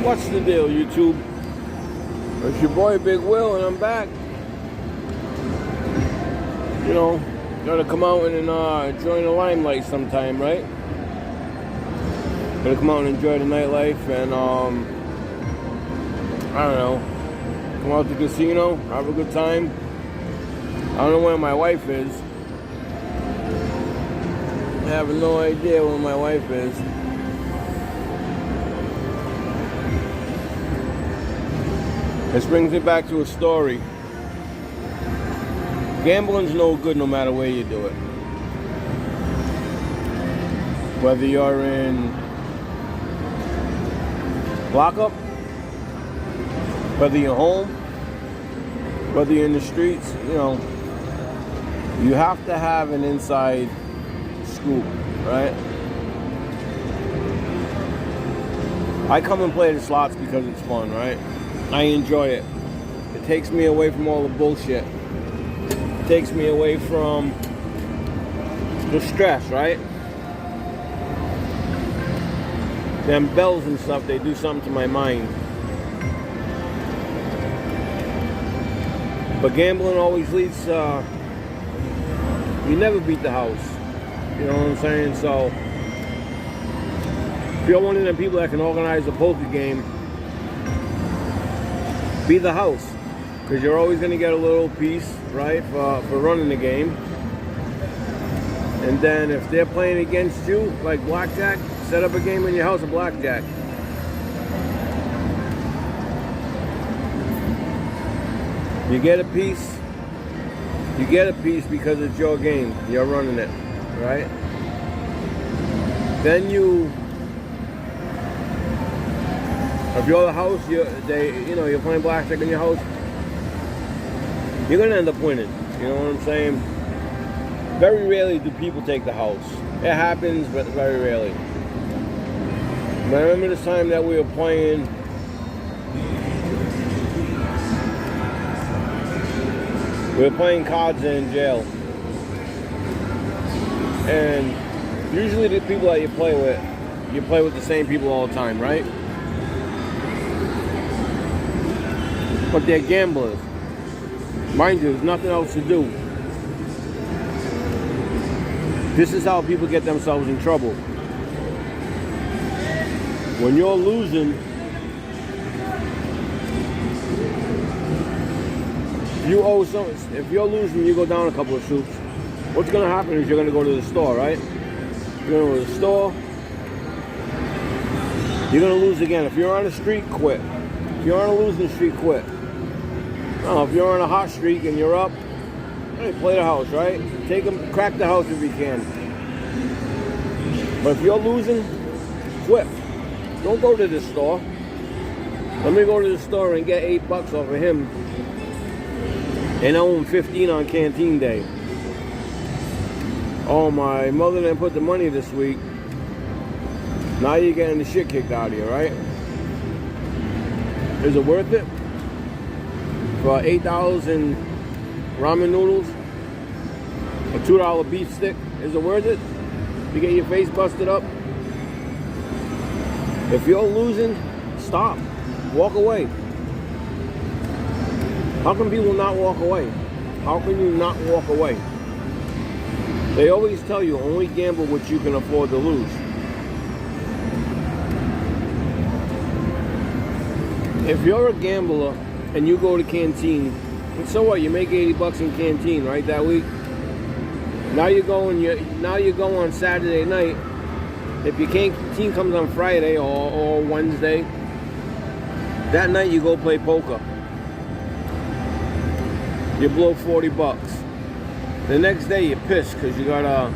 What's the deal, YouTube? It's your boy Big Will, and I'm back. You know, gotta come out and enjoy the limelight sometime, right? Gotta come out and enjoy the nightlife, and I don't know, come out to the casino, have a good time. I don't know where my wife is. I have no idea where my wife is. This brings me back to a story. Gambling's no good no matter where you do it. Whether you're in lockup, whether you're home, whether you're in the streets, you know, you have to have an inside scoop, right? I come and play the slots because it's fun, right? I enjoy it. It takes me away from all the bullshit. It takes me away from the stress, right? Them bells and stuff, they do something to my mind. But gambling always leads, you never beat the house. You know what I'm saying? So, if you're one of them people that can organize a poker game, be the house, because you're always going to get a little piece, right, for running the game. And then if they're playing against you, like blackjack, set up a game in your house of blackjack. You get a piece. You get a piece because it's your game. You're running it, right? Then if you're the house, you're playing blackjack in your house, you're gonna end up winning. You know what I'm saying? Very rarely do people take the house. It happens, but very rarely. But I remember this time that we were playing. We were playing cards in jail, and usually the people that you play with the same people all the time, right? But they're gamblers. Mind you, there's nothing else to do. This is how people get themselves in trouble. When you're losing, if you're losing, you go down a couple of soups. What's going to happen is you're going to go to the store, right? You're going to go to the store. You're going to lose again. If you're on the street, quit. If you're on a losing streak, quit. No, if you're on a hot streak and you're up, hey, play the house, right? Crack the house if you can. But if you're losing, quit. Don't go to the store. Let me go to the store and get $8 off of him and own 15 on canteen day. Oh, my mother didn't put the money this week. Now you're getting the shit kicked out of you, right? Is it worth it? For $8 in ramen noodles, a $2 beef stick, is it worth it to get your face busted up? If you're losing, stop. Walk away. How can people not walk away? How can you not walk away? They always tell you only gamble what you can afford to lose. If you're a gambler and you go to canteen, and so what? You make $80 in canteen, right, that week. Now you go on Saturday night. If your canteen comes on Friday or Wednesday, that night you go play poker. You blow $40. The next day you're pissed because you gotta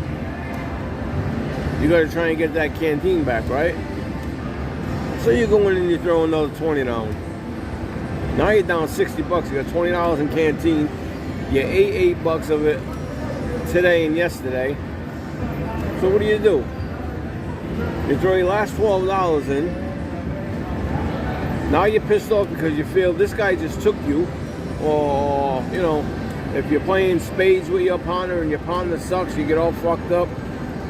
try and get that canteen back, right? So you go in and you throw another 20 down. Now you're down $60. You got $20 in canteen. You ate $8 of it today and yesterday. So what do? You throw your last $12 in. Now you're pissed off because you feel this guy just took you. Or, if you're playing spades with your partner and your partner sucks, you get all fucked up.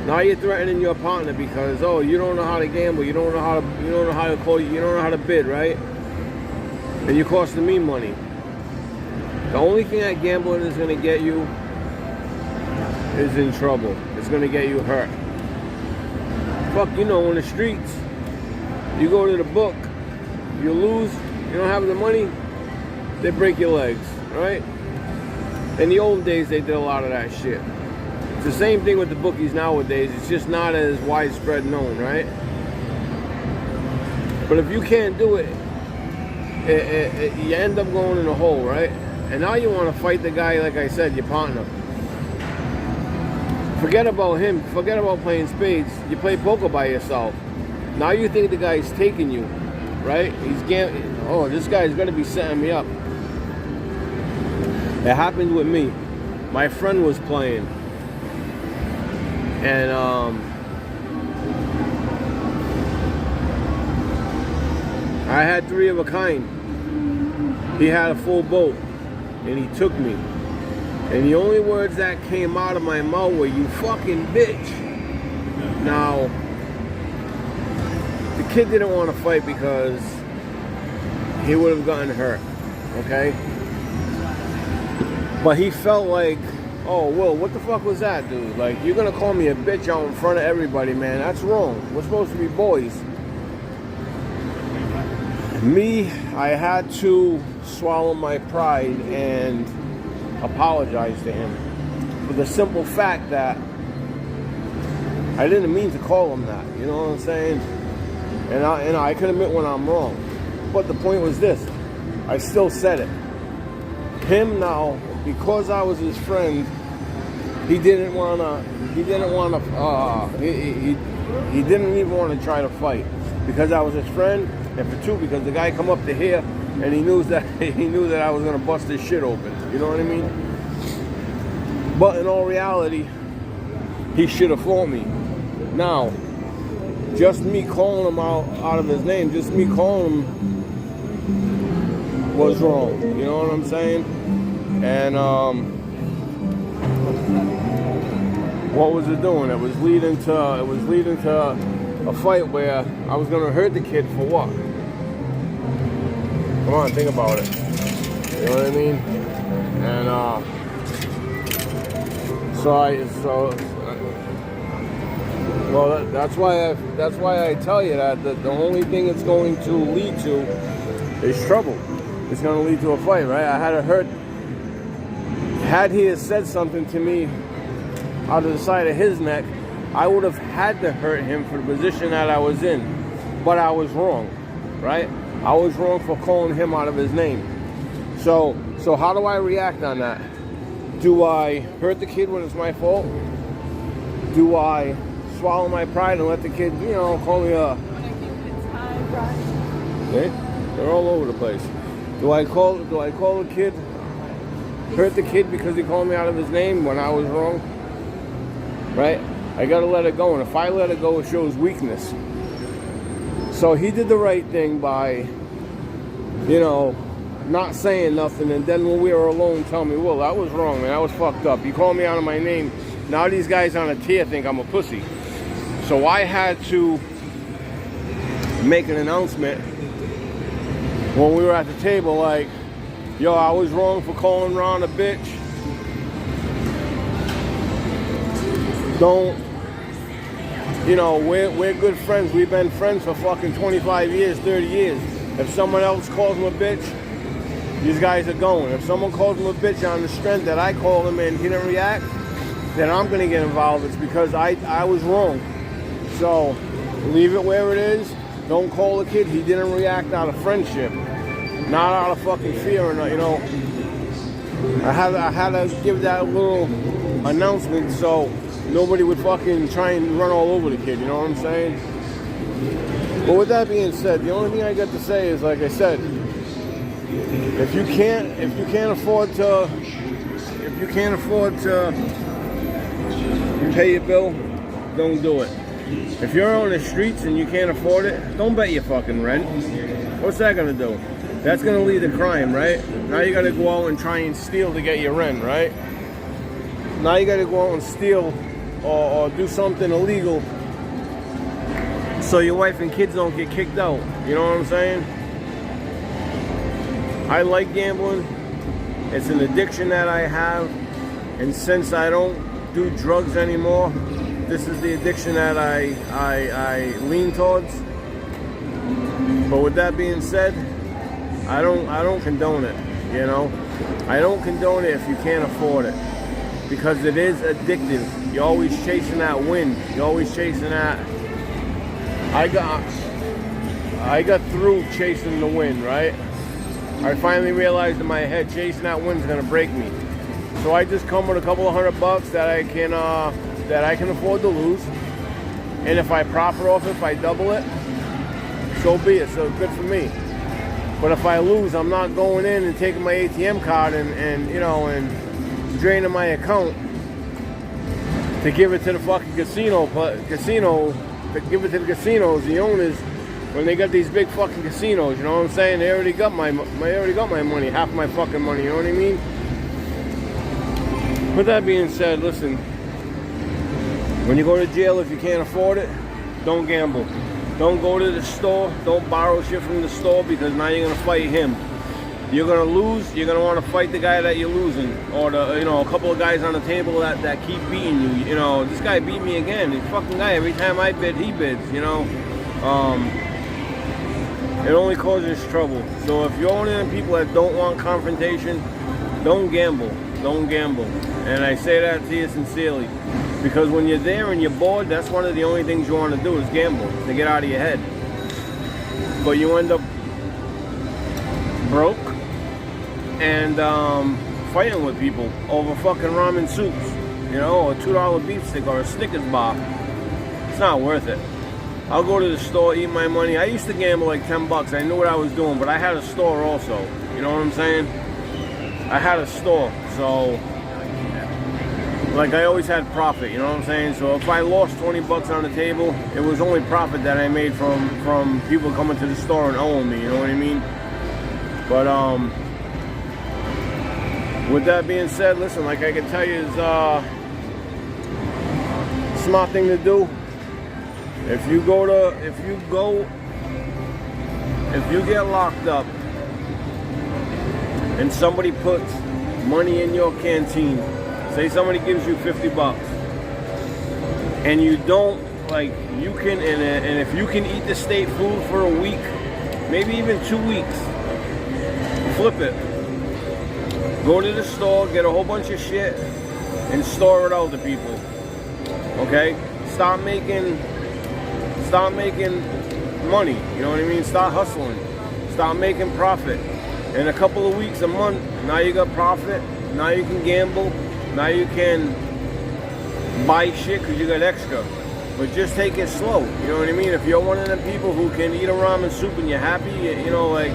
Now you're threatening your partner because, oh, you don't know how to gamble, you don't know how to call, you don't know how to bid, right? And you're costing me money. The only thing that gambling is going to get you is in trouble. It's going to get you hurt. Fuck, you know, in the streets, you go to the book, you lose, you don't have the money, they break your legs, right? In the old days, they did a lot of that shit. It's the same thing with the bookies nowadays. It's just not as widespread known, right? But if you can't do it, you end up going in a hole, right? And now you want to fight the guy, like I said, your partner. Forget about him. Forget about playing spades. You play poker by yourself. Now you think the guy's taking you, right? He's gambling. Oh, this guy's going to be setting me up. It happened with me. My friend was playing. And I had 3 of a kind. He had a full boat. And he took me. And the only words that came out of my mouth were, "You fucking bitch." Now, the kid didn't want to fight because he would have gotten hurt, okay? But he felt like, oh, Will, what the fuck was that, dude? Like, you're going to call me a bitch out in front of everybody, man. That's wrong. We're supposed to be boys. Me, I had to swallow my pride and apologize to him for the simple fact that I didn't mean to call him that, you know what I'm saying? And I can admit when I'm wrong. But the point was this, I still said it. Him now, because I was his friend, he didn't even want to try to fight because I was his friend, and for 2, because the guy come up to here and he knew that I was gonna bust his shit open. You know what I mean? But in all reality, he should have fought me. Now, just me calling him out of his name, just me calling him was wrong. You know what I'm saying? And what was it doing? It was leading to a fight where I was gonna hurt the kid for what? Come on, think about it. You know what I mean? And that's why I tell you that the only thing it's going to lead to is trouble. It's going to lead to a fight, right? I had to hurt. Had he said something to me out of the side of his neck, I would have had to hurt him for the position that I was in. But I was wrong, right? I was wrong for calling him out of his name. So how do I react on that? Do I hurt the kid when it's my fault? Do I swallow my pride and let the kid, you know, call me a... Okay? They're all over the place. Do I call the kid, hurt the kid because he called me out of his name when I was wrong? Right? I gotta let it go, and if I let it go, it shows weakness. So he did the right thing by, you know, not saying nothing, and then when we were alone, tell me, well, that was wrong, man, I was fucked up. You called me out of my name. Now these guys on a tier think I'm a pussy. So I had to make an announcement when we were at the table, like, yo, I was wrong for calling Ron a bitch. Don't, you know, we're good friends. We've been friends for fucking 25 years, 30 years. If someone else calls him a bitch, these guys are going. If someone calls him a bitch on the strength that I called him and he didn't react, then I'm going to get involved. It's because I was wrong. So leave it where it is. Don't call the kid. He didn't react out of friendship, not out of fucking fear. And you know, I had to give that little announcement so nobody would fucking try and run all over the kid. You know what I'm saying? But with that being said, the only thing I got to say is, like I said, if you can't afford to pay your bill, don't do it. If you're on the streets and you can't afford it, don't bet your fucking rent. What's that gonna do? That's gonna lead to crime, right? Now you gotta go out and try and steal to get your rent, right? Now you gotta go out and steal or do something illegal so your wife and kids don't get kicked out. You know what I'm saying? I like gambling. It's an addiction that I have, and since I don't do drugs anymore, this is the addiction that I lean towards. But with that being said, I don't condone it, you know? I don't condone it if you can't afford it, because it is addictive. You're always chasing that win. You're always chasing that. I got through chasing the win, right? I finally realized in my head chasing that win's gonna break me. So I just come with a couple of $100 that I can afford to lose. And if I profit off it, if I double it, so be it. So good for me. But if I lose, I'm not going in and taking my ATM card and you know, and draining my account to give it to the fucking casino, to give it to the casinos, the owners, when they got these big fucking casinos. You know what I'm saying? They already got my money, half my fucking money. You know what I mean? With that being said, listen. When you go to jail, if you can't afford it, don't gamble. Don't go to the store. Don't borrow shit from the store, because now you're gonna fight him. You're gonna lose. You're gonna want to fight the guy that you're losing, or the, you know, a couple of guys on the table that keep beating you. You know, this guy beat me again. This fucking guy. Every time I bid, he bids. You know, it only causes trouble. So if you're one of them people that don't want confrontation, don't gamble. Don't gamble. And I say that to you sincerely. Because when you're there and you're bored, that's one of the only things you want to do is gamble, to get out of your head. But you end up broke and fighting with people over fucking ramen soups, you know, or a $2 beef stick or a Snickers bar. It's not worth it. I'll go to the store, eat my money. I used to gamble like $10. I knew what I was doing, but I had a store also. You know what I'm saying? I had a store, so like I always had profit, you know what I'm saying? So if I lost $20 on the table, it was only profit that I made from people coming to the store and owing me, you know what I mean? But with that being said, listen, like I can tell you, is a smart thing to do. If you get locked up and somebody puts money in your canteen, say somebody gives you $50, and you don't, like, you can, and if you can eat the state food for a week, maybe even 2 weeks, flip it. Go to the store, get a whole bunch of shit, and store it out to people. Okay? Stop making money. You know what I mean? Start hustling. Start making profit. In a couple of weeks, a month, now you got profit. Now you can gamble. Now you can buy shit because you got extra. But just take it slow. You know what I mean? If you're one of them people who can eat a ramen soup and you're happy, you know, like,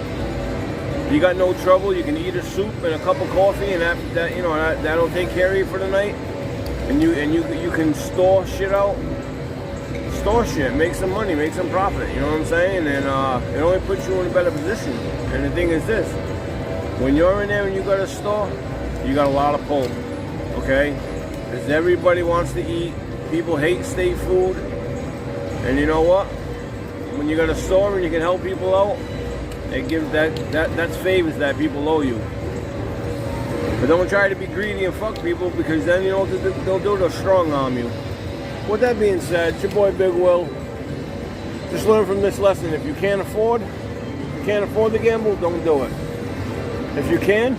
you got no trouble, you can eat a soup and a cup of coffee, and that you know, that'll take care of you for the night. And you can store shit out. Store shit, make some money, make some profit, you know what I'm saying? And it only puts you in a better position. And the thing is this, when you're in there and you got a store, you got a lot of pull, okay? Because everybody wants to eat. People hate state food. And you know what? When you got a store and you can help people out, it gives that's favors that people owe you. But don't try to be greedy and fuck people, because then you know what they'll do, they'll strong arm you. With that being said, it's your boy Big Will. Just learn from this lesson. If you can't afford to gamble, don't do it. If you can,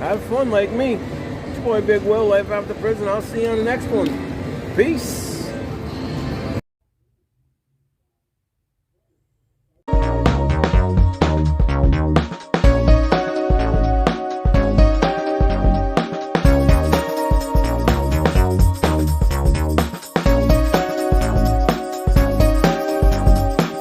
have fun like me. It's your boy Big Will, life after prison. I'll see you on the next one. Peace.